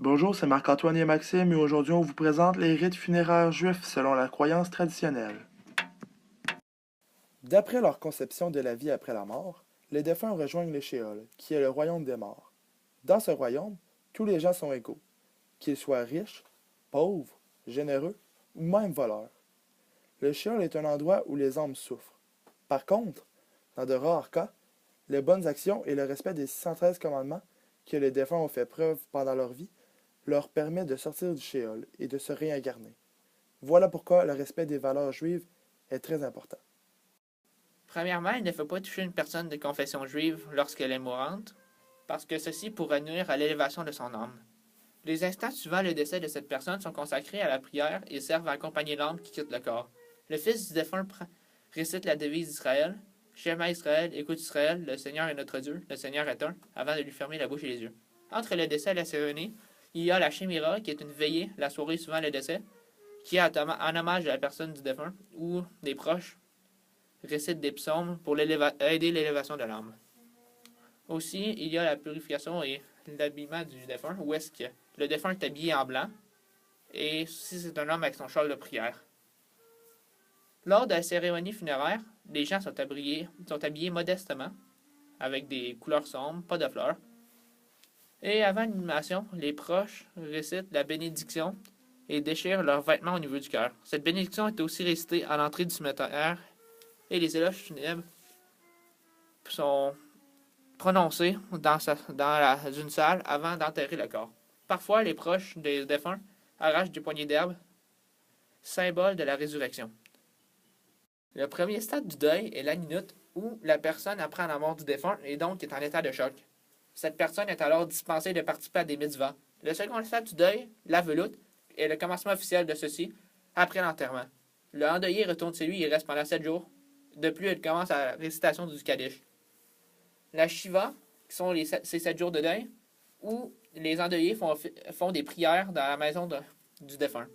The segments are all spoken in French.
Bonjour, c'est Marc-Antoine et Maxime et aujourd'hui on vous présente les rites funéraires juifs selon la croyance traditionnelle. D'après leur conception de la vie après la mort, les défunts rejoignent le Sheol, qui est le royaume des morts. Dans ce royaume, tous les gens sont égaux, qu'ils soient riches, pauvres, généreux ou même voleurs. Le Sheol est un endroit où les âmes souffrent. Par contre, dans de rares cas, les bonnes actions et le respect des 613 commandements que les défunts ont fait preuve pendant leur vie leur permet de sortir du Sheol et de se réincarner. Voilà pourquoi le respect des valeurs juives est très important. Premièrement, il ne faut pas toucher une personne de confession juive lorsqu'elle est mourante, parce que ceci pourrait nuire à l'élévation de son âme. Les instants suivant le décès de cette personne sont consacrés à la prière et servent à accompagner l'âme qui quitte le corps. Le fils du défunt récite la devise d'Israël, Shema Israël, écoute Israël, le Seigneur est notre Dieu, le Seigneur est un, avant de lui fermer la bouche et les yeux. Entre le décès et la cérémonie, il y a la Shemira, qui est une veillée, la soirée suivant le décès, qui est en hommage à la personne du défunt ou des proches récite des psaumes pour aider l'élévation de l'âme. Aussi, il y a la purification et l'habillement du défunt, où est-ce que le défunt est habillé en blanc, et si c'est un homme avec son châle de prière. Lors de la cérémonie funéraire, les gens sont habillés modestement, avec des couleurs sombres, pas de fleurs. Et avant l'inhumation, les proches récitent la bénédiction et déchirent leurs vêtements au niveau du cœur. Cette bénédiction est aussi récitée à l'entrée du cimetière et les éloges funèbres sont prononcés dans une salle avant d'enterrer le corps. Parfois, les proches des défunts arrachent des poignées d'herbe, symbole de la résurrection. Le premier stade du deuil est la minute où la personne apprend la mort du défunt et donc est en état de choc. Cette personne est alors dispensée de participer à des mitzvahs. Le second stade du deuil, la veloute, est le commencement officiel de ceci après l'enterrement. Le endeuillé retourne chez lui et reste pendant 7 jours. De plus, il commence la récitation du Kaddish. La Shiva, qui sont ces 7 jours de deuil, où les endeuillés font des prières dans la maison du défunt.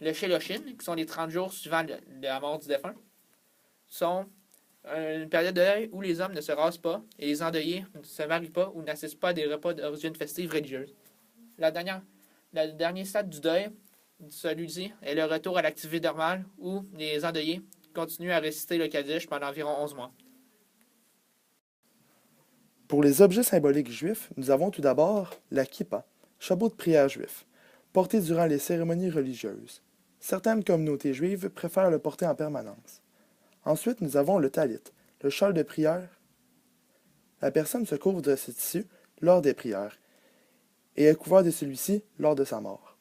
Le Shéloshin, qui sont les 30 jours suivant la mort du défunt, sont une période de deuil où les hommes ne se rasent pas et les endeuillés ne se marient pas ou n'assistent pas à des repas d'origine festive religieuse. Le dernier stade du deuil, celui-ci, est le retour à l'activité normale où les endeuillés continuent à réciter le Kaddish pendant environ 11 mois. Pour les objets symboliques juifs, nous avons tout d'abord la kippa, chapeau de prière juif, porté durant les cérémonies religieuses. Certaines communautés juives préfèrent le porter en permanence. Ensuite, nous avons le talit, le châle de prière. La personne se couvre de ce tissu lors des prières et est couverte de celui-ci lors de sa mort.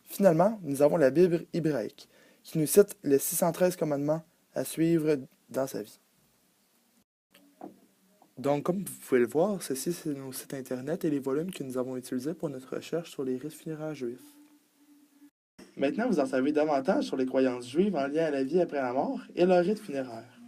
Finalement, nous avons la Bible hébraïque, qui nous cite les 613 commandements à suivre dans sa vie. Donc, comme vous pouvez le voir, ceci c'est nos sites internet et les volumes que nous avons utilisés pour notre recherche sur les rites funéraires juifs. Maintenant, vous en savez davantage sur les croyances juives en lien à la vie après la mort et leurs rites funéraires.